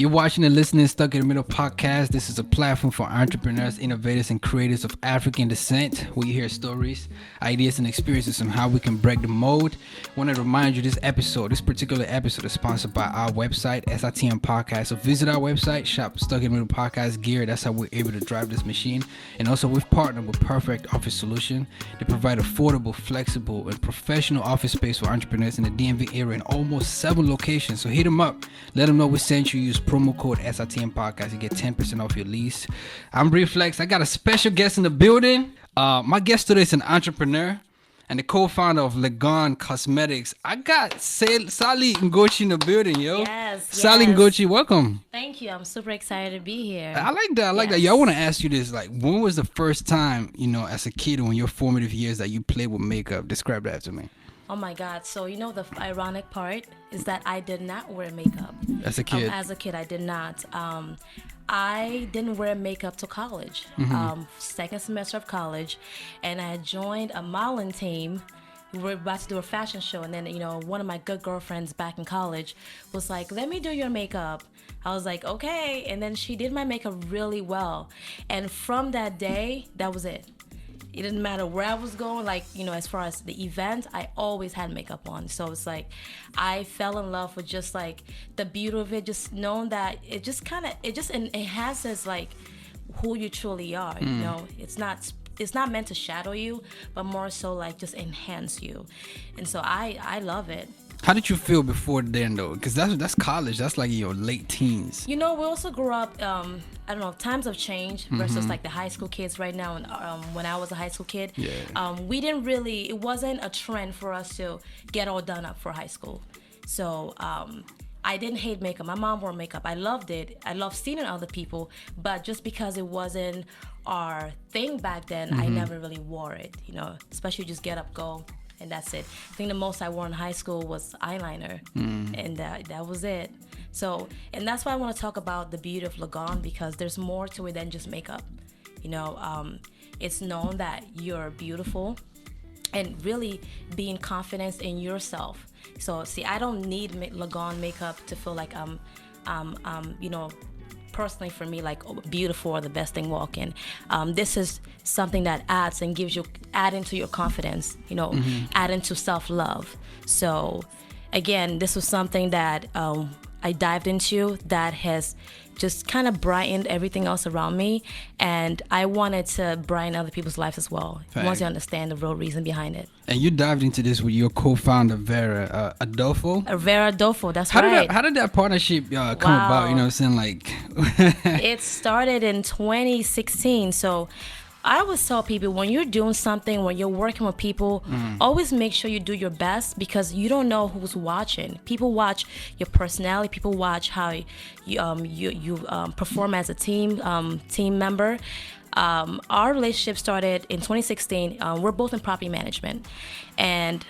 You're watching and listening Stuck in the Middle podcast. This is a platform for entrepreneurs, innovators, and creators of African descent. We hear stories, ideas, and experiences on how we can break the mold. I want to remind you this particular episode is sponsored by our website, SITM Podcast. So visit our website, shop Stuck in the Middle podcast gear. That's how we're able to drive this machine. And also, we've partnered with Perfect Office Solution. They provide affordable, flexible, and professional office space for entrepreneurs in the DMV area in almost 7 locations. So hit them up. Let them know we sent you. Use promo code SITM Podcast. You get 10% off your lease. I'm Reflex. I got a special guest in the building. My guest today is an entrepreneur and the co-founder of Legon Cosmetics. I got Saily Ngochi in the building, yo. Yes. Saily Ngochi, welcome. Thank you. I'm super excited to be here. I like that. Yo, I want to ask you this. Like, when was the first time, as a kid or in your formative years that you played with makeup? Describe that to me. Oh my God. So, the ironic part is that I did not wear makeup. As a kid? As a kid, I did not. I didn't wear makeup till college, second semester of college. And I joined a modeling team. We were about to do a fashion show. And then, one of my good girlfriends back in college was like, let me do your makeup. I was like, okay. And then she did my makeup really well. And from that day, that was it. It didn't matter where I was going, as far as the event, I always had makeup on. So it's like, I fell in love with just like the beauty of it, just knowing that it just enhances like who you truly are, It's not meant to shadow you, but more so like just enhance you. And so I love it. How did you feel before then, though? Because that's college. That's like your late teens. We also grew up, times have changed versus like the high school kids right now. And when I was a high school kid, it wasn't a trend for us to get all done up for high school. So I didn't hate makeup. My mom wore makeup. I loved it. I loved seeing it on other people. But just because it wasn't our thing back then, I never really wore it, especially just get up, go. And that's it. I think the most I wore in high school was eyeliner, and that was it. So, and that's why I want to talk about the beauty of Lagaan, because there's more to it than just makeup. It's known that you're beautiful, and really being confident in yourself. So, see, I don't need Lagaan makeup to feel like personally for me, like beautiful or the best thing walking. This is something that adds and add into your confidence, add into self-love. So again, this was something that I dived into that has just kind of brightened everything else around me, and I wanted to brighten other people's lives as well. Once you understand the real reason behind it. And you dived into this with your co-founder Vera Adolfo. Vera Adolfo, that's right. How did that partnership come about? You know what I'm saying? It started in 2016. So I always tell people, when you're doing something, when you're working with people, always make sure you do your best, because you don't know who's watching. People watch your personality. People watch how you perform as a team member. Our relationship started in 2016. We're both in property management, and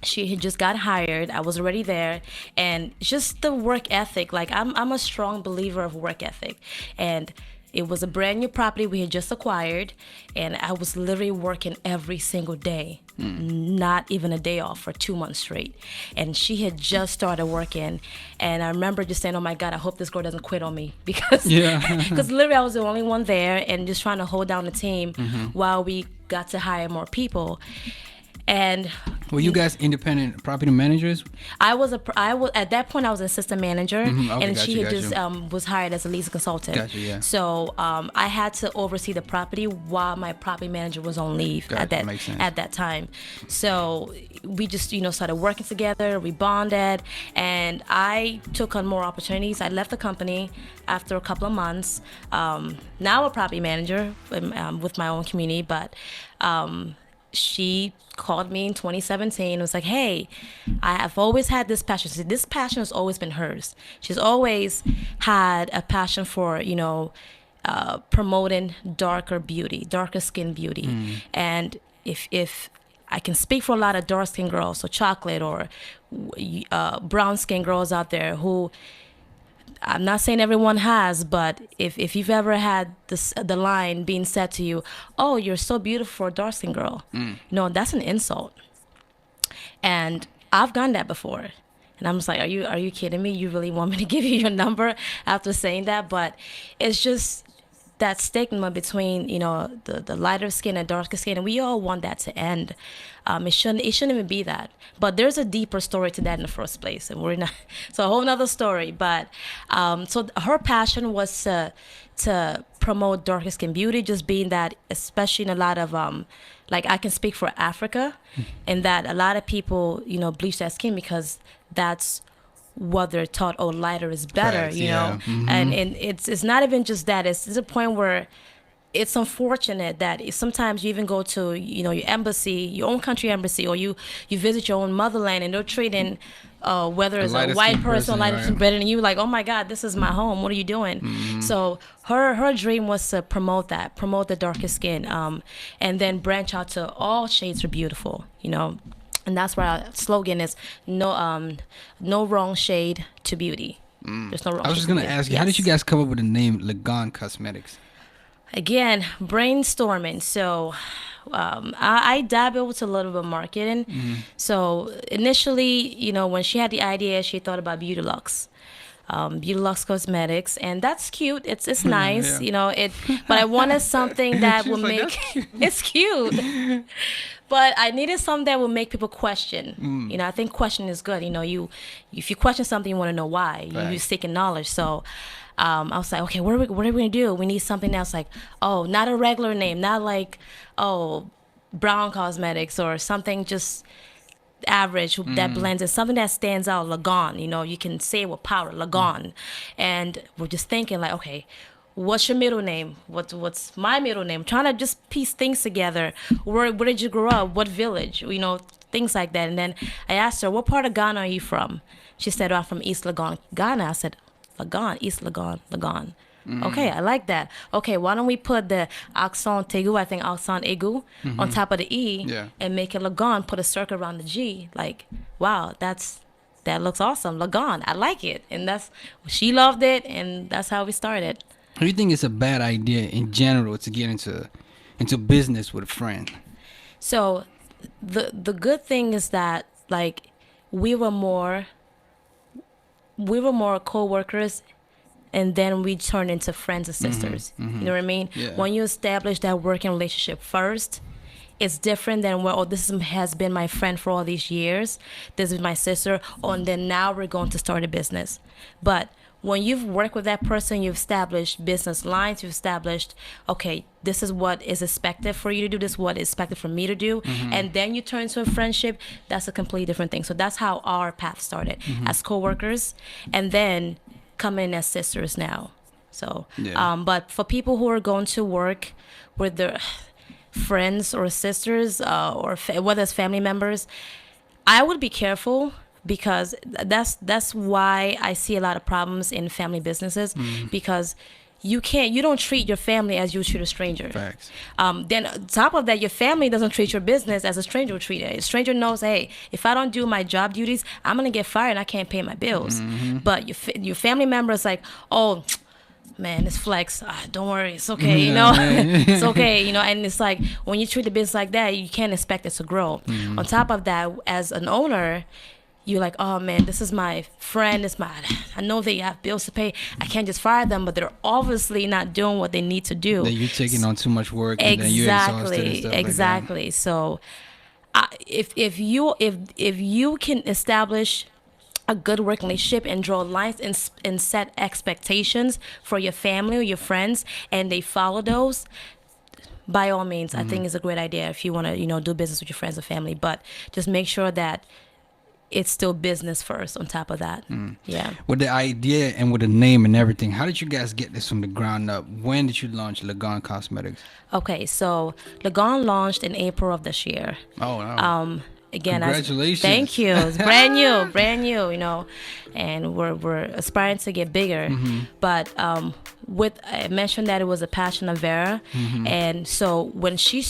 she had just got hired. I was already there, and just the work ethic. Like I'm a strong believer of work ethic, and it was a brand new property we had just acquired, and I was literally working every single day, not even a day off for 2 months straight. And she had just started working, and I remember just saying, oh my God, I hope this girl doesn't quit on me, because literally I was the only one there, and just trying to hold down the team while we got to hire more people. And were you guys independent property managers? I was at that point I was an assistant manager, and she had just was hired as a leasing consultant. Gotcha, yeah. So I had to oversee the property while my property manager was on leave at that time. So we just started working together. We bonded, and I took on more opportunities. I left the company after a couple of months. Now a property manager with my own community, but she called me in 2017 and was like, hey, I have always had this passion. So this passion has always been hers. She's always had a passion for, promoting darker skin beauty. And if I can speak for a lot of dark skin girls, so chocolate or brown skin girls out there who, I'm not saying everyone has, but if you've ever had the line being said to you, oh, you're so beautiful for a dark skin girl, that's an insult. And I've done that before. And I'm just like, are you kidding me? You really want me to give you your number after saying that? But it's just that stigma between, the lighter skin and darker skin, and we all want that to end. It shouldn't even be that. But there's a deeper story to that in the first place, and we're not. So a whole nother story. But so her passion was to promote darker skin beauty, just being that, especially in a lot of like, I can speak for Africa, and that a lot of people bleach their skin because that's what they're taught. Oh, lighter is better. Facts, yeah. And it's not even just that. It's a point where it's unfortunate that sometimes you even go to your embassy, your own country embassy, or you visit your own motherland, and they're treating whether it's a white person or lighter skin better than you, like, oh my God, this is my home, what are you doing? So her dream was to promote the darker skin, and then branch out to all shades are beautiful, and that's why our slogan is no wrong shade to beauty. There's no wrong. I was just gonna ask you, how did you guys come up with the name Lagaan Cosmetics? Again, brainstorming. So I dabbled a little bit of marketing. So initially, when she had the idea, she thought about Beauty Lux. Beauty Lux Cosmetics, and that's cute. It's nice, Yeah. But I wanted something that would like, make it's cute. But I needed something that would make people question. I think question is good. If you question something, you want to know why. Right. You're seeking knowledge. So I was like, okay, what are we going to do? We need something else, like, not a regular name, not like, Brown Cosmetics, or something just average that blends in, something that stands out. Lagaan, you can say it with power, Lagaan. And we're just thinking, like, okay, what's your middle name? What's my middle name? Trying to just piece things together. Where did you grow up? What village? Things like that. And then I asked her, what part of Ghana are you from? She said, I'm from East Legon, Ghana. I said, Lagaan, East Legon, Lagaan. Okay, I like that. Okay, why don't we put the accent aigu, I think accent aigu, on top of the E, and make it Lagaan, put a circle around the G. Like, wow, that looks awesome. Lagaan, I like it. And she loved it, and that's how we started. Do you think it's a bad idea in general to get into business with a friend? So the good thing is that, like, we were more co-workers, and then we turned into friends and sisters. You know what I mean? Yeah. When you establish that working relationship first, it's different than this has been my friend for all these years, this is my sister, and then now we're going to start a business. But when you've worked with that person, you've established business lines, you've established, okay, this is what is expected for you to do, this is what is expected for me to do, and then you turn to a friendship, that's a completely different thing. So that's how our path started, as co-workers, and then come in as sisters now. So, but for people who are going to work with their friends or sisters, or whether it's family members, I would be careful, because that's why I see a lot of problems in family businesses, because you don't treat your family as you would treat a stranger. Facts. Then on top of that, your family doesn't treat your business as a stranger would treat it. A stranger knows, hey, if I don't do my job duties, I'm gonna get fired and I can't pay my bills. But your family member is like, oh, man, it's flex. Don't worry, it's okay. It's okay. And it's like, when you treat the business like that, you can't expect it to grow. On top of that, as an owner, you're like, oh man, this is my friend. I know they have bills to pay. I can't just fire them, but they're obviously not doing what they need to do. That you're taking on too much work, and then you're exhausted and stuff exactly. Like that. So, if you can establish a good working relationship and draw lines and set expectations for your family or your friends, and they follow those, by all means, I think it's a great idea if you want to do business with your friends or family. But just make sure that it's still business first on top of that. Yeah. With the idea and with the name and everything, how did you guys get this from the ground up? When did you launch Lagaan Cosmetics? Okay, so Lagaan launched in April of this year. Oh, wow. Again, congratulations. Thank you. It's brand new, and we're aspiring to get bigger. But I mentioned that it was a passion of Vera, and so when she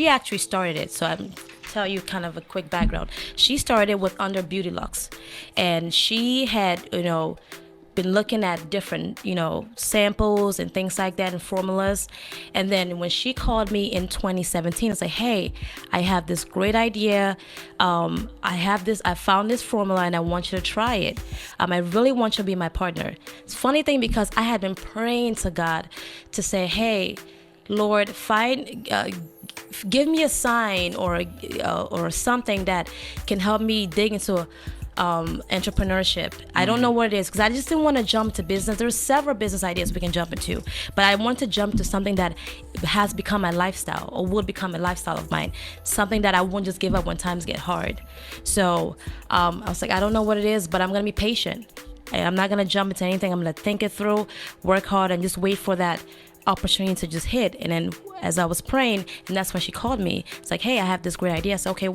actually started it, so I'm tell you kind of a quick background. She started with under Beauty Lux, and she had been looking at different, samples and things like that and formulas. And then when she called me in 2017, it's like, hey, I have this great idea. I found this formula and I want you to try it. I really want you to be my partner. It's a funny thing because I had been praying to God to say, hey, Lord, give me a sign or something that can help me dig into entrepreneurship. I don't know what it is because I just didn't want to jump to business. There's several business ideas we can jump into, but I want to jump to something that has become my lifestyle or will become a lifestyle of mine, something that I won't just give up when times get hard. So I was like, I don't know what it is, but I'm gonna be patient. I'm not gonna jump into anything. I'm gonna think it through, work hard, and just wait for that opportunity to just hit. And then as I was praying, and that's when she called me, it's like, hey, I have this great idea. So okay,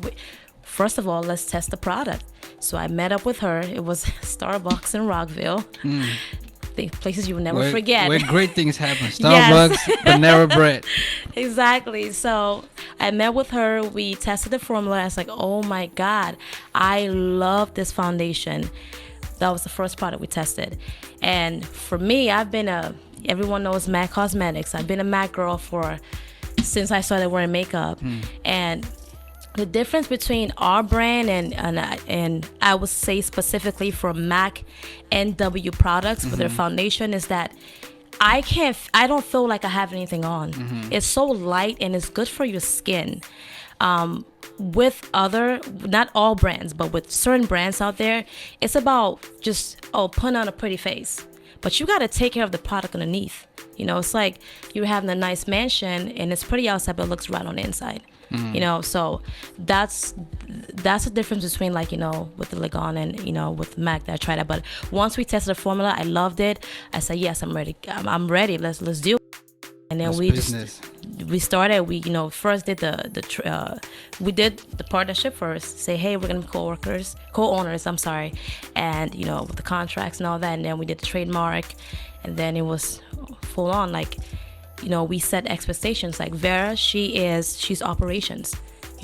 first of all, let's test the product. So I met up with her. It was Starbucks in Rockville. The places you will never forget. Where great things happen. Starbucks, Panera Bread. Exactly. So I met with her. We tested the formula. I was like, oh my God, I love this foundation. That was the first product we tested. And for me, everyone knows MAC Cosmetics. I've been a MAC girl since I started wearing makeup. And the difference between our brand and I would say specifically for MAC NW products for their foundation is that I don't feel like I have anything on. It's so light and it's good for your skin. With not all brands, but with certain brands out there, it's about just putting on a pretty face. But you got to take care of the product underneath. It's like you're having a nice mansion and it's pretty outside, but it looks right on the inside. So that's the difference between with the Legon and with MAC that I tried out. But once we tested the formula, I loved it. I said, yes, I'm ready. I'm ready. Let's do it. And then we started. We first did we did the partnership first. Say, hey, we're gonna be co-owners. I'm sorry, and with the contracts and all that. And then we did the trademark, and then it was full on. We set expectations. Like Vera, she's operations.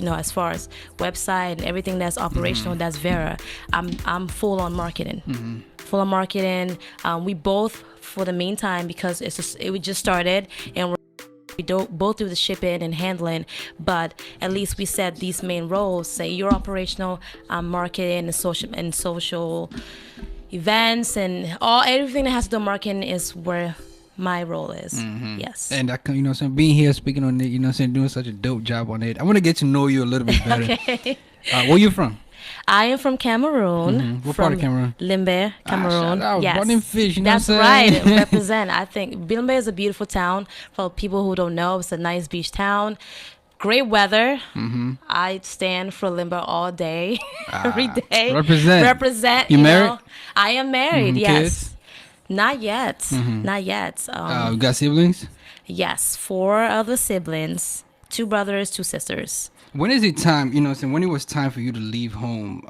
As far as website and everything that's operational, that's Vera. I'm full on marketing. Full on marketing. We both, for the meantime, because we just started and we both do the shipping and handling, but at least we set these main roles. Say you're operational, marketing and social events and everything that has to do with marketing is where my role is. Yes. And being here speaking on it, doing such a dope job on it. I want to get to know you a little bit better. Okay. Where you from? I am from Cameroon. What part of Cameroon? Limbe, Cameroon. Yes. Born in fish, That's what I'm saying? right. Represent. I think Limbe is a beautiful town. For people who don't know, it's a nice beach town. Great weather. I stand for Limbe all day, every day. Represent. You married? I am married. Yes. Kids? Not yet. Not yet. You got siblings? Yes, 4 other siblings, 2 brothers, 2 sisters. When is it time, when it was time for you to leave home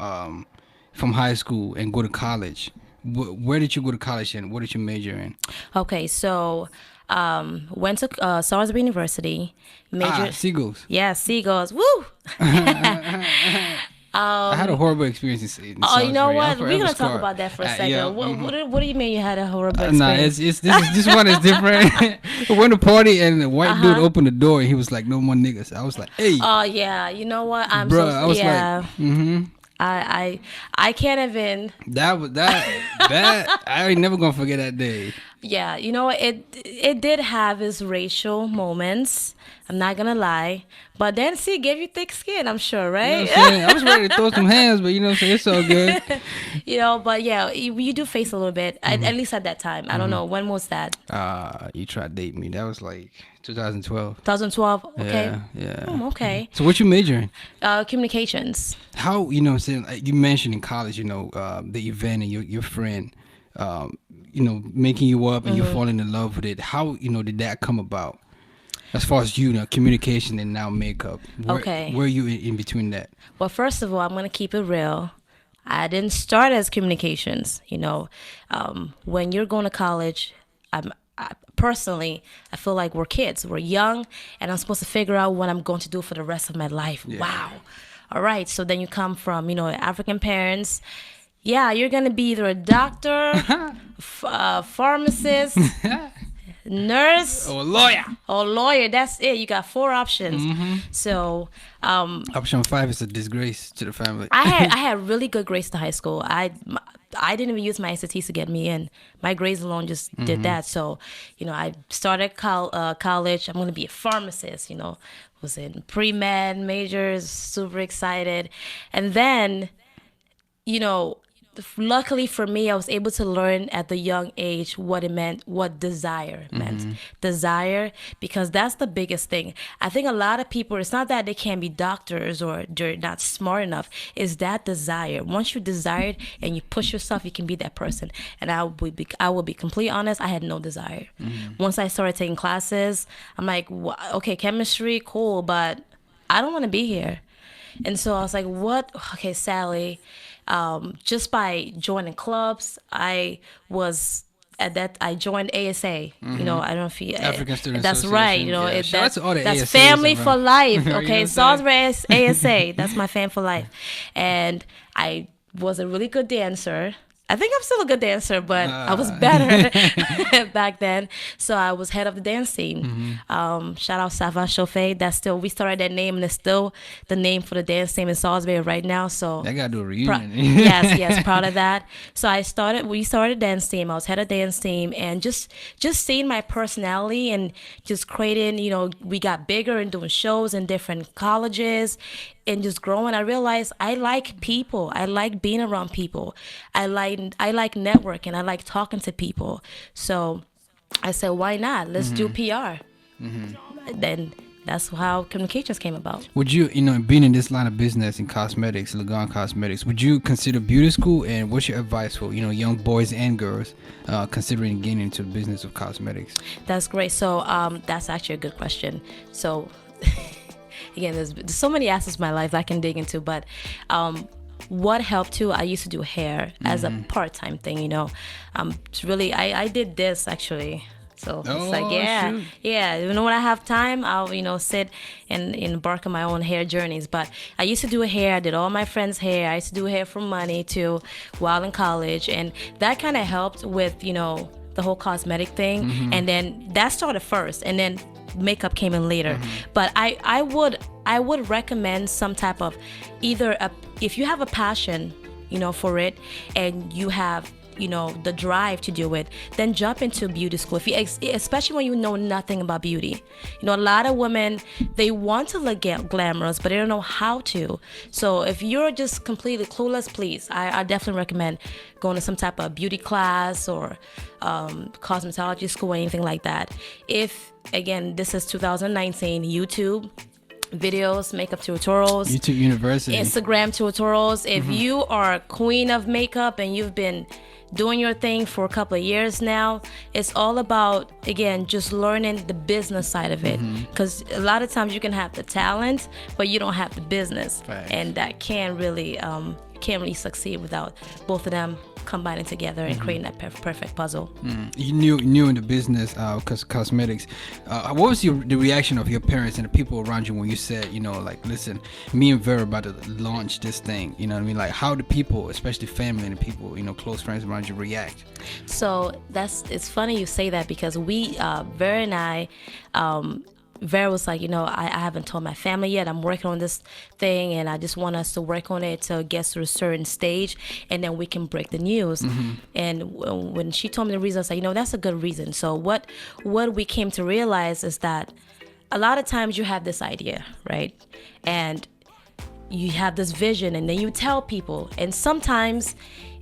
from high school and go to college? Where did you go to college and what did you major in? Okay, so went to Salisbury University. Seagulls. Yeah, Seagulls. Woo! I had a horrible experience in Salisbury. You know what? We're gonna talk about that for a second. Yeah, what do you mean you had a horrible experience? This one is different. We went to party and the white dude opened the door and he was like, "No more niggas." I was like, "Hey." Oh yeah, you know what? I was like, I can't even. That I ain't never gonna forget that day. Yeah, it did have its racial moments. I'm not gonna lie, but then it gave you thick skin. I'm sure, right? I was ready to throw some hands, but it's all good. But yeah, you do face a little bit. At least at that time. I don't know, when was that? You tried to date me. That was like 2012. 2012. Okay. Yeah. Okay. So what you major in? Communications. How you mentioned in college, the event and your friend, making you up and you falling in love with it. How did that come about? As far as communication and now makeup. Where are you in between that? Well, first of all, I'm gonna keep it real. I didn't start as communications. When you're going to college, personally, I feel like we're kids. We're young, and I'm supposed to figure out what I'm going to do for the rest of my life. Yeah. Wow. All right. So then you come from, African parents. Yeah, you're gonna be either a doctor, pharmacist, nurse, Or a lawyer. or lawyer. That's it. You got 4 options. So Option 5 is a disgrace to the family. I had really good grades to high school. I didn't even use my SATs to get me in. My grades alone just did that. So, I started college. I'm going to be a pharmacist, was in pre-med majors, super excited. And then, luckily for me, I was able to learn at the young age what it meant, what desire meant. Desire, because that's the biggest thing. I think a lot of people, it's not that they can't be doctors or they're not smart enough. It's that desire. Once you desire it and you push yourself, you can be that person. And I will be completely honest, I had no desire. Once I started taking classes, I'm like, okay, chemistry, cool, but I don't want to be here. And so I was like, what? Okay, Sally. Just by joining clubs, I joined ASA. I don't know if you African Student that's Association. right. Yeah. Shout out to all the That's ASAs family around. for life. You know Okay, what I'm saying? Salisbury ASA. That's my fam for life. And I was a really good dancer. I think I'm still a good dancer, but I was better back then. So I was head of the dance team. Shout out Sava Chauffé. We started that name, and it's still the name for the dance team in Salisbury right now. So I gotta do a reunion. yes, proud of that. So we started dance team. I was head of dance team, and just seeing my personality and just creating, we got bigger and doing shows in different colleges and just growing. I realized I like people. I like being around people. I like networking. I like talking to people. So I said, why not? Let's do PR. Then that's how communications came about. Would you, being in this line of business in cosmetics, Lagaan Cosmetics, would you consider beauty school? And what's your advice for, young boys and girls considering getting into the business of cosmetics? That's great. So that's actually a good question. So again, there's so many aspects of my life I can dig into, but what helped too, I used to do hair as a part-time thing, it's really, I did this actually. So it's like, shoot. When I have time, I'll, sit and embark on my own hair journeys. But I used to do hair. I did all my friends' hair. I used to do hair for money too while in college. And that kind of helped with, the whole cosmetic thing. And then that started first. And then makeup came in later. But I would recommend some type of if you have a passion, for it, and you have the drive to do it, then jump into beauty school. Especially when you know nothing about beauty. A lot of women, they want to look glamorous, but they don't know how to. So if you're just completely clueless, please, I definitely recommend going to some type of beauty class or cosmetology school or anything like that. If, again, this is 2019, YouTube videos, makeup tutorials, YouTube University, Instagram tutorials. If you are a queen of makeup and you've been doing your thing for a couple of years now, it's all about, again, just learning the business side of it. Because a lot of times you can have the talent, but you don't have the business. Right. And that can't really succeed without both of them combining together and creating that perfect puzzle. You knew in the business because cosmetics. What was the reaction of your parents and the people around you when you said, listen, me and Vera about to launch this thing? You know what I mean? Like, how do people, especially family and people, close friends around you, react? So it's funny you say that, because Vera and I, Vera was like, I haven't told my family yet. I'm working on this thing, and I just want us to work on it to get to a certain stage, and then we can break the news. And when she told me the reason, I was like, that's a good reason. So what we came to realize is that a lot of times you have this idea, right? And you have this vision, and then you tell people, and sometimes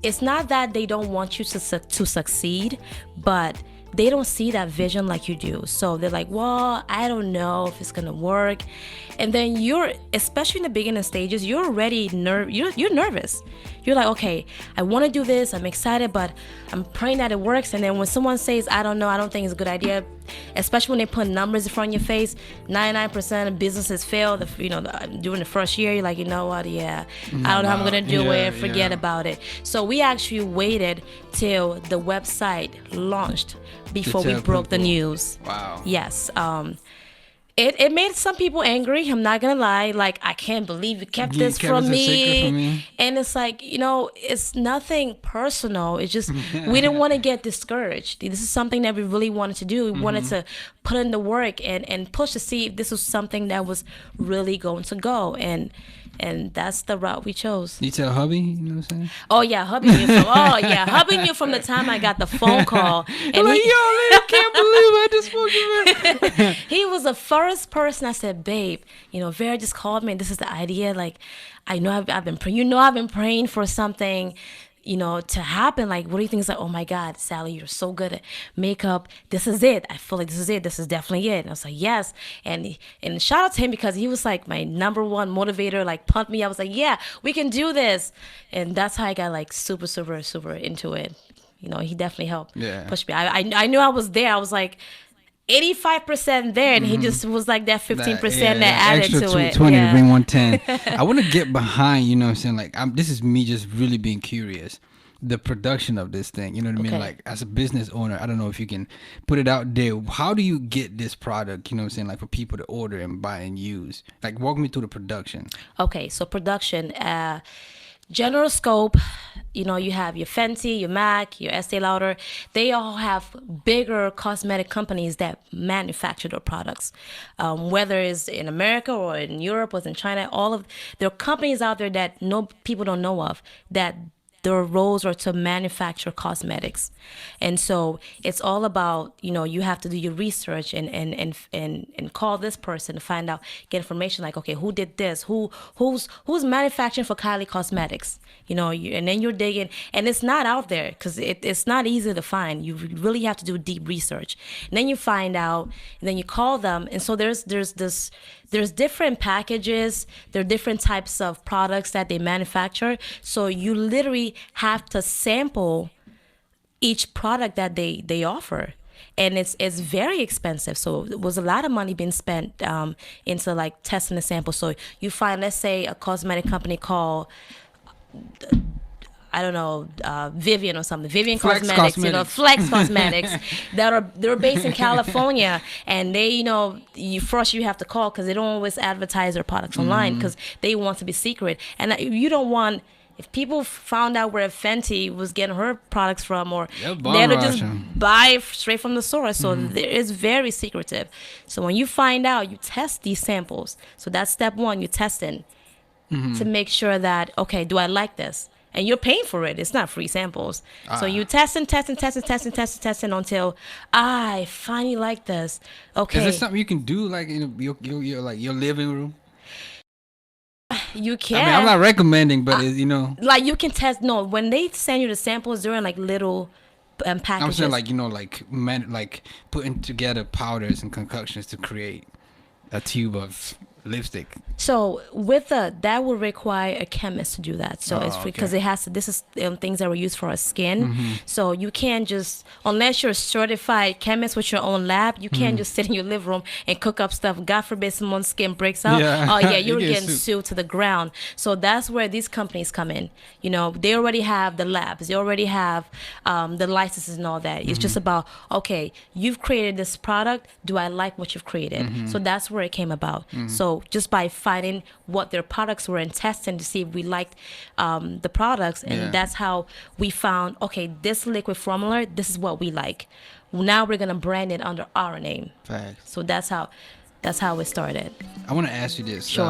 it's not that they don't want you to succeed, but they don't see that vision like you do. So they're like, well, I don't know if it's gonna work. And then especially in the beginning stages, you're already you're nervous. You're like, okay, I want to do this, I'm excited, but I'm praying that it works. And then when someone says, I don't know, I don't think it's a good idea, especially when they put numbers in front of your face, 99% of businesses fail. During the first year, you're like, you know what? Yeah, I don't know how I'm gonna do it. Forget about it. So we actually waited till the website launched before we broke the news. Wow. Yes. It made some people angry. I'm not gonna lie. Like, I can't believe you kept You this kept from it a secret from me. me? And it's like, it's nothing personal. It's just we didn't want to get discouraged. This is something that we really wanted to do. We wanted to put in the work and push to see if this was something that was really going to go. And that's the route we chose. You tell hubby, you know what I'm saying? Oh yeah, hubby knew. Hubby knew from the time I got the phone call. And Like, yo, I can't believe I just spoke to you. he was the first person I said, babe, Vera just called me and this is the idea. Like, I know I've been praying, I've been praying for something, to happen. Like, what do you think? It's like, oh my God, Sally, you're so good at makeup. This is it. I feel like this is it. This is definitely it. And I was like, yes. And shout out to him because he was like my number one motivator, like pumped me. I was like, yeah, we can do this. And that's how I got like super, super, super into it. He definitely helped push me. I knew I was there. I was like 85% there, and he just was like that 15% that added extra to it. 20 to bring 110. I want to get behind, you know what I'm saying? Like, this is me just really being curious. The production of this thing, you know what I mean? Okay. Like, as a business owner, I don't know if you can put it out there. How do you get this product, you know what I'm saying? Like, for people to order and buy and use. Like, walk me through the production. Okay, so production, general scope, you have your Fenty, your MAC, your Estee Lauder. They all have bigger cosmetic companies that manufacture their products. Whether it's in America or in Europe or in China, there are companies out there that people don't know of, that their roles are to manufacture cosmetics. And so it's all about, you have to do your research and call this person to find out, get information like, okay, who did this? Who's manufacturing for Kylie Cosmetics? And then you're digging, and it's not out there because it's not easy to find. You really have to do deep research. And then you find out, and then you call them. And so there's different packages. There are different types of products that they manufacture. So you literally have to sample each product that they offer. And it's very expensive. So it was a lot of money being spent into like testing the sample. So you find, let's say, a cosmetic company called, I don't know, Vivian or something. Vivian Flex Cosmetics, Flex Cosmetics, they're based in California, and they, you have to call because they don't always advertise their products online because they want to be secret, and you don't want. If people found out where Fenty was getting her products from, or they'd just buy straight from the source. So it's very secretive. So when you find out, you test these samples. So that's step one, you're testing to make sure that, okay, do I like this? And you're paying for it. It's not free samples. So you testing until I finally like this. Okay. Is this something you can do like in your living room? You can. I mean, I'm not recommending, but like you can test. No, when they send you the samples, they're in like little packages. I'm saying like putting together powders and concoctions to create a tube of lipstick. So with that would require a chemist to do that. So it's because it has to. This is things that were used for our skin. So you can't just, unless you're a certified chemist with your own lab, you can't just sit in your living room and cook up stuff. God forbid someone's skin breaks out. Oh yeah, you're getting sued to the ground. So that's where these companies come in. They already have the labs. They already have the licenses and all that. It's just about, okay, you've created this product. Do I like what you've created? So that's where it came about. So just by finding what their products were and testing to see if we liked the products, and that's how we found, okay, this liquid formula, this is what we like. Now we're gonna brand it under our name. Facts. So that's how it started. I want to ask you this. Sure.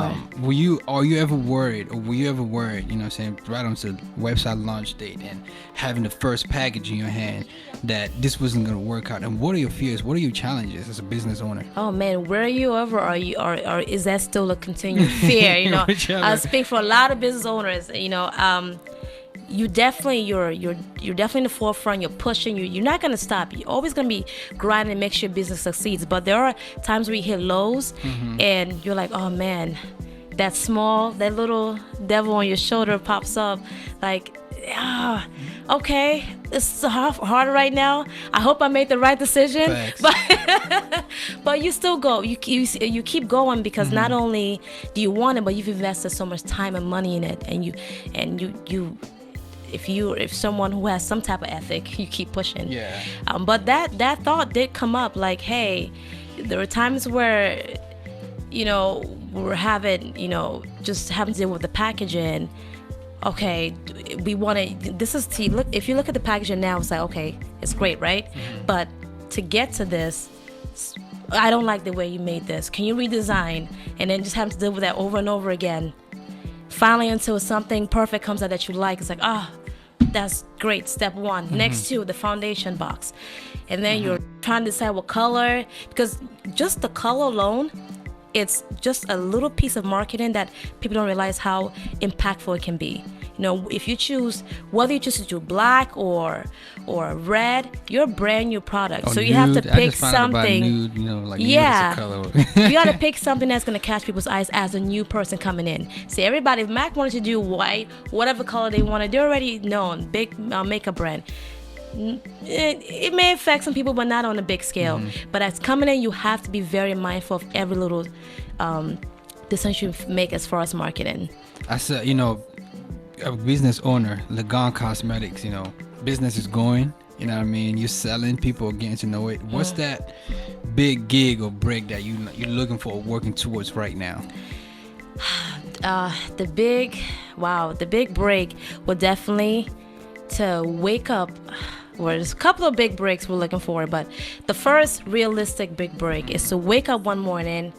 Are you ever worried, or were you ever worried, you know what I'm saying, right onto the website launch date and having the first package in your hand, that this wasn't going to work out? And what are your fears? What are your challenges as a business owner? Oh man, where you ever are you, or is that still a continued fear? I speak for a lot of business owners. You definitely you're definitely in the forefront. You're pushing. You're not gonna stop. You're always gonna be grinding and make sure your business succeeds. But there are times where you hit lows, and you're like, oh man, that little devil on your shoulder pops up, like, okay, it's hard right now. I hope I made the right decision. Thanks. But you still go. You keep going because not only do you want it, but you've invested so much time and money in it, and you. If someone who has some type of ethic, you keep pushing. Yeah. But that thought did come up, like, hey, there were times where we're having, just having to deal with the packaging. Okay, we want to. This is look. If you look at the packaging now, it's like, okay, it's great, right? But to get to this, I don't like the way you made this. Can you redesign? And then just having to deal with that over and over again. Finally, until something perfect comes out that you like, it's like, that's great. Step one. Next to the foundation box, and then you're trying to decide what color, because just the color alone, it's just a little piece of marketing that people don't realize how impactful it can be. If you choose, whether you choose to do black or red, you're a brand new product. So you have to pick something. Nude, like yeah, color. You got to pick something that's going to catch people's eyes as a new person coming in. See, everybody, if Mac wanted to do white, whatever color they wanted, they're already known, big makeup brand. It may affect some people, but not on a big scale. But as coming in, you have to be very mindful of every little decision you make as far as marketing. I said, a business owner, Legon Cosmetics, business is going, you know what I mean? You're selling, people are getting to know it. What's that big gig or break that you're looking for or working towards right now? The big break would definitely to wake up. Well, there's a couple of big breaks we're looking for, but the first realistic big break is to wake up one morning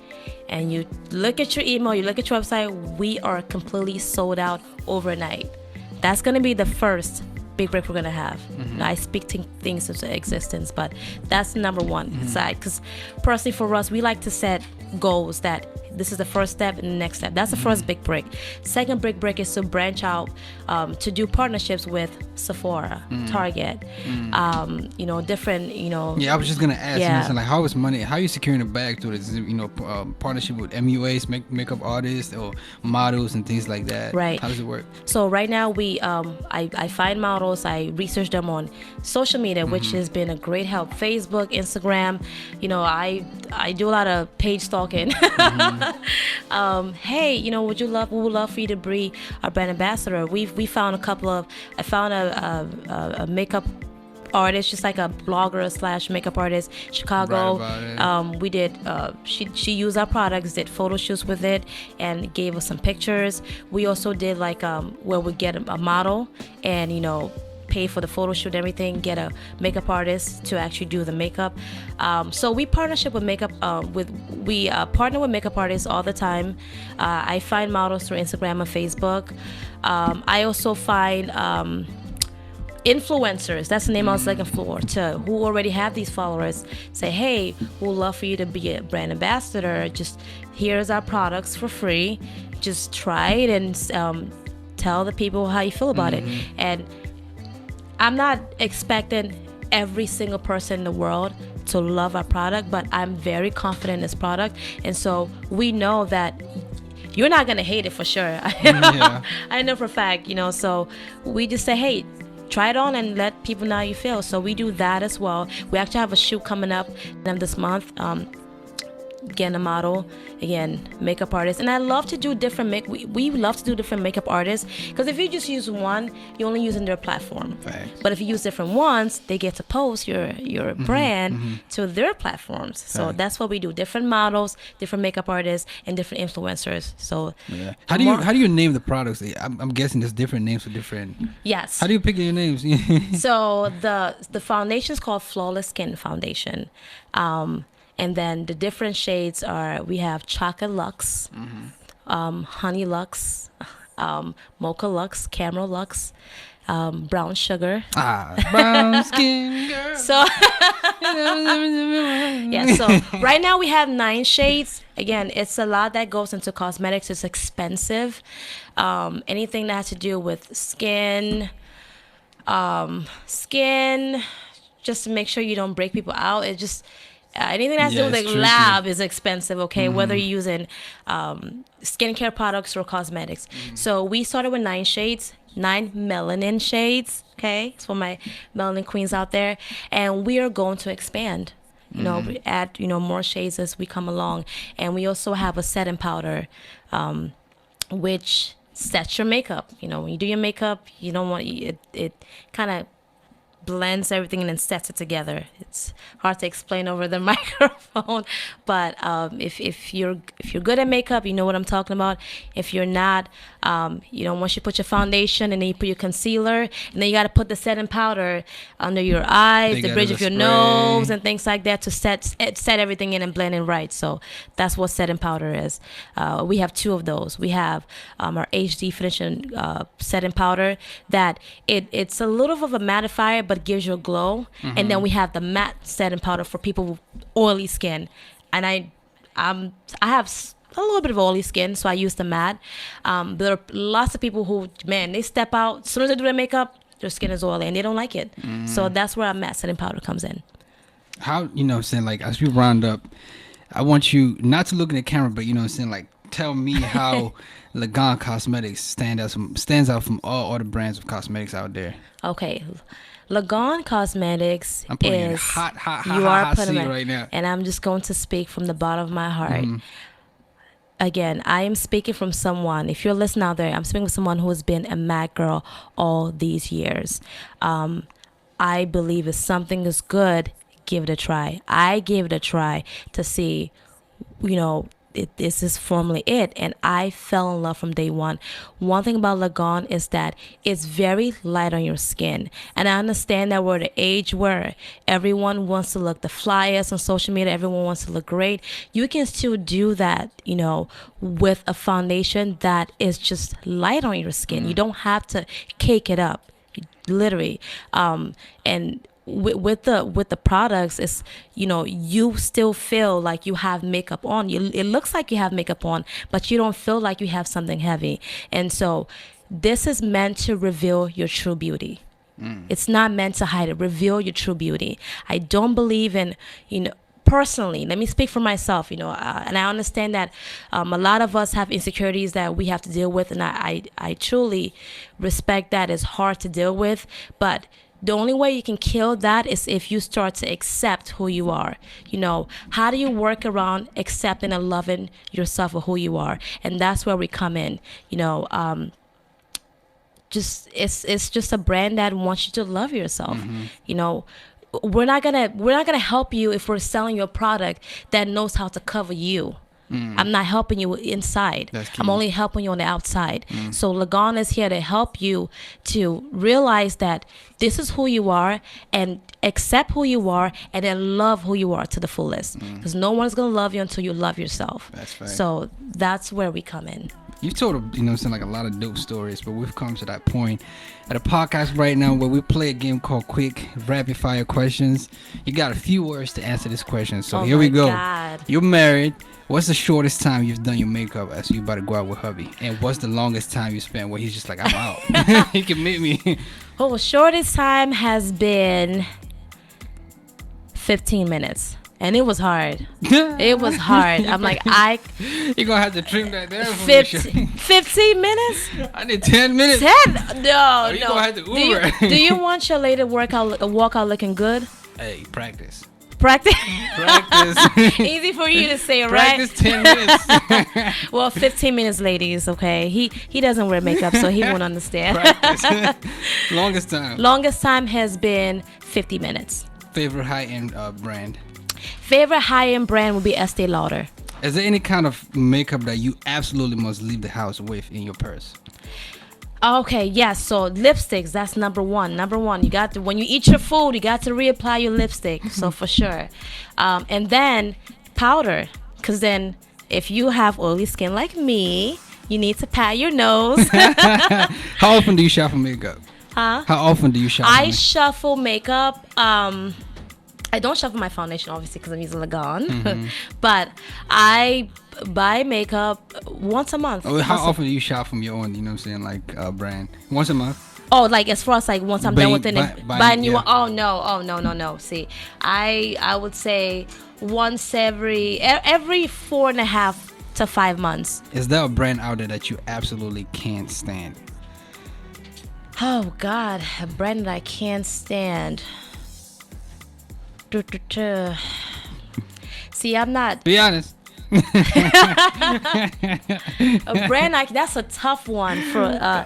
and you look at your email, you look at your website, we are completely sold out overnight. That's going to be the first big break we're going to have. I speak things into existence, but that's number one side, because personally for us, we like to set goals that this is the first step and the next step. That's the first big break. Second big break is to branch out, to do partnerships with Sephora, Target, different, Yeah, I was just gonna ask, like, how is money? How are you securing the bag through this? Partnership with MUAs, makeup artists or models and things like that. Right. How does it work? So right now I find models. I research them on social media, which has been a great help. Facebook, Instagram. I do a lot of page stalking. Hey, we would love for you to be our brand ambassador. We found I found a makeup artist, just like a blogger / makeup artist, Chicago. We did she used our products, did photo shoots with it, and gave us some pictures. We also did like where we get a model and pay for the photo shoot and everything, get a makeup artist to actually do the makeup. So we partnership with we partner with makeup artists all the time. I find models through Instagram and Facebook. I also find influencers, that's the name I was looking for, who already have these followers, say, hey, we'd love for you to be a brand ambassador. Just here's our products for free. Just try it and tell the people how you feel about it. And I'm not expecting every single person in the world to love our product, but I'm very confident in this product. And so we know that you're not going to hate it for sure. I know for a fact, so we just say, hey, try it on and let people know how you feel. So we do that as well. We actually have a shoot coming up this month. Again, a model, again, makeup artist. And I love to do different we love to do different makeup artists, because if you just use one, you're only using their platform. Right. But if you use different ones, they get to post your brand to their platforms. So that's what we do. Different models, different makeup artists, and different influencers. So how do you name the products? I'm guessing there's different names for different. Yes. How do you pick your names? So the foundation is called Flawless Skin Foundation. And then the different shades are, we have Chocolate Luxe, Honey Luxe, Mocha Luxe, Caramel Luxe, Brown Sugar. Brown skin girl. So, so right now we have 9 shades. Again, it's a lot that goes into cosmetics. It's expensive. Anything that has to do with skin, just to make sure you don't break people out. It just... anything that's to do with the lab is expensive, okay? Whether you're using skincare products or cosmetics. So we started with 9 shades, 9 melanin shades, okay? It's for my melanin queens out there. And we are going to expand, we add, more shades as we come along. And we also have a setting powder, which sets your makeup. When you do your makeup, you don't want it kind of blends everything and then sets it together. It's hard to explain over the microphone, but if you're good at makeup, you know what I'm talking about. If you're not, once you put your foundation and then you put your concealer, and then you got to put the setting powder under your eyes, the bridge of your nose, and things like that to set everything in and blend in right. So that's what setting powder is. We have two of those. We have our HD finishing setting powder that it's a little of a mattifier but gives you a glow, and then we have the matte setting powder for people with oily skin, and I have a little bit of oily skin, so I use the matte. There are lots of people who, man, they step out as soon as they do their makeup, their skin is oily and they don't like it. So that's where our matte setting powder comes in. How, saying, like, as we round up, I want you not to look in the camera, but saying, like, tell me how Lagaan Cosmetics stands out from all other brands of cosmetics out there. Okay, Lagaan Cosmetics I'm putting is in hot putting seat right now, and I'm just going to speak from the bottom of my heart. Again, I am speaking from someone. If you're listening out there, I'm speaking with someone who has been a MAC girl all these years. I believe if something is good, give it a try. I gave it a try to see, this is formally it, and I fell in love from day one. One thing about Lagaan is that it's very light on your skin, and I understand that we're at the age where everyone wants to look the flyest on social media, everyone wants to look great. You can still do that, with a foundation that is just light on your skin. You don't have to cake it up, literally. And with the products, it's you still feel like you have makeup on. It looks like you have makeup on, but you don't feel like you have something heavy. And so this is meant to reveal your true beauty. It's not meant to hide it. Reveal your true beauty. I don't believe in personally, let me speak for myself, and I understand that a lot of us have insecurities that we have to deal with, and I truly respect that. It's hard to deal with, but the only way you can kill that is if you start to accept who you are. How do you work around accepting and loving yourself for who you are? And that's where we come in. It's just a brand that wants you to love yourself. We're not gonna help you if we're selling you a product that knows how to cover you. I'm not helping you inside. I'm only helping you on the outside. So Lagaan is here to help you to realize that this is who you are and accept who you are, and then love who you are to the fullest. Because no one's gonna love you until you love yourself. That's right. So that's where we come in. You've told, like a lot of dope stories, but we've come to that point at a podcast right now where we play a game called Quick Rapid Fire Questions. You got a few words to answer this question, so here we go. God. You're married. What's the shortest time you've done your makeup as you about to go out with hubby? And what's the longest time you spent where he's just like, I'm out? He can meet me. Shortest time has been 15 minutes. And it was hard. It was hard. I'm like, You're going to have to trim that down for 15 minutes? I need 10 minutes. 10? No. You're going to have to Uber. Do you want your lady to walk out looking good? Hey, practice. Practice. Easy for you to say, right? Practice 10 minutes. Well, 15 minutes, ladies, okay? He doesn't wear makeup, so he won't understand. Practice. Longest time? Longest time has been 50 minutes. Favorite high-end brand? Favorite high-end brand would be Estee Lauder. Is there any kind of makeup that you absolutely must leave the house with in your purse? Okay, yes. So lipsticks, that's number one. You got to, when you eat your food, you got to reapply your lipstick. So for sure. And then powder, because then if you have oily skin like me, you need to pat your nose. How often do you shuffle makeup? Huh? How often do you shuffle? I shuffle makeup. I don't shuffle my foundation, obviously, because I'm using Legon. But I buy makeup once a month. How often do you shop from your own, like brand? Once a month? Oh, like as far as like once I'm done with it, buy a new one. Oh no. See, I would say once every 4.5 to 5 months. Is there a brand out there that you absolutely can't stand? Oh God, a brand that I can't stand. See, I'm not. Be honest. A brand like that's a tough one for.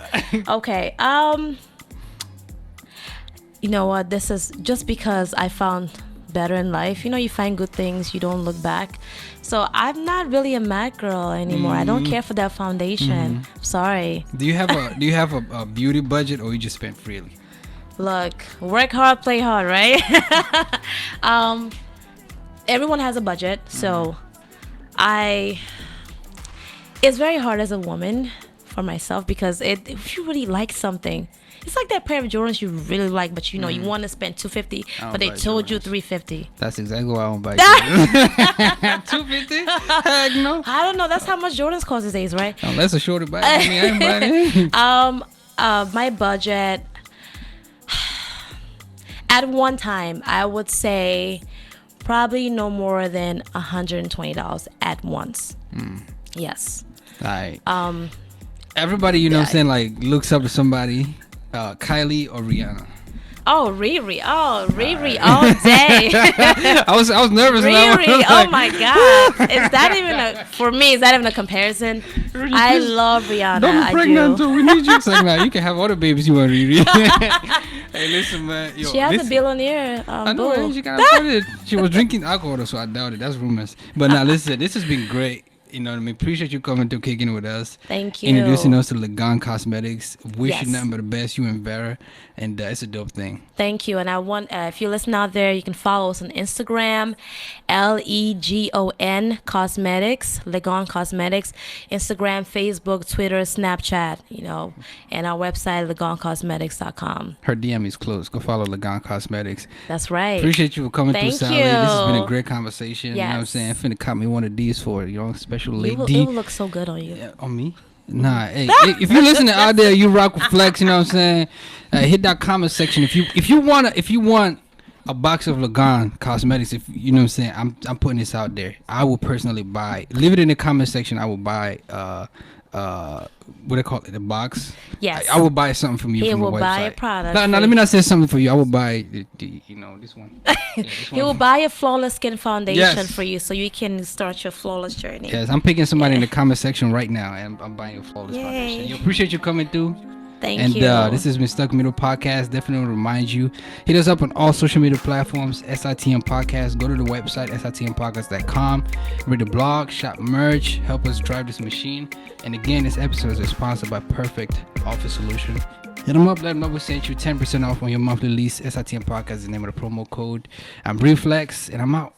Okay. you know what, this is just because I found better in life. You find good things, you don't look back. So I'm not really a matte girl anymore. I don't care for that foundation. Sorry. Do you have a beauty budget, or you just spend freely? Look, work hard, play hard, right? Everyone has a budget, so it's very hard as a woman for myself, because if you really like something, it's like that pair of Jordans you really like, but you want to spend $250, but they told you $350. That's exactly why I won't buy Jordans. $250? Heck no. I don't know. That's how much Jordans cost these days, right? Unless a shorty buy it. I mean, I ain't buying it. My budget at one time, I would say probably no more than $120 at once. Yes. All right. Everybody, you know what I'm saying, like, looks up to somebody. Kylie or Rihanna? Oh, Riri. Oh, Riri all day. I was nervous. Riri. Oh my God. Is that even a comparison? I love Rihanna. Don't be pregnant too. We need you. It's like, nah, you can have all the babies you want, Riri. Hey, listen, man. Yo, she has a billionaire. I know, man. She got started. She was drinking alcohol, so I doubt it. That's rumors. But now, listen, this has been great. You know what I mean? Appreciate you coming to kicking it with us. Thank you. Introducing us to Lagaan Cosmetics. Wish Yes. you nothing but the best, you and Vera. And it's a dope thing. Thank you. And I want, if you listen out there, you can follow us on Instagram, Legon Cosmetics, Legon Cosmetics, Instagram, Facebook, Twitter, Snapchat, and our website, LagonCosmetics.com. Her DM is closed. Go follow Lagaan Cosmetics. That's right. Appreciate you for coming Thank through, Saily. you. This has been a great conversation. You know what I'm Yes. saying? Finna cop me one of these for special lady. It will look so good on you. Yeah, on me? Nah, hey, if you're listening out there, you rock with Flex, you know what I'm saying? Hit that comment section if you want a box of Lagaan Cosmetics. If you know what I'm saying, I'm putting this out there. I will personally buy. Leave it in the comment section. I will buy what they call it, the box. Yes. I will buy something from you. He from will the website. buy a product. No, let me not say something for you. I will buy this one. Yeah, this He will one. buy a flawless skin foundation Yes. for you, so you can start your flawless journey. Yes, I'm picking somebody in the comment section right now, and I'm buying a flawless Yay. foundation. You appreciate you coming through. Thank you. And this has been Stuck Middle Podcast. Definitely remind you, hit us up on all social media platforms, SITM Podcast. Go to the website, sitmpodcast.com. Read the blog, shop merch, help us drive this machine. And again, this episode is sponsored by Perfect Office Solution. Hit them up, let them know we sent you 10% off on your monthly lease. SITM Podcast is the name of the promo code. I'm Reflex, and I'm out.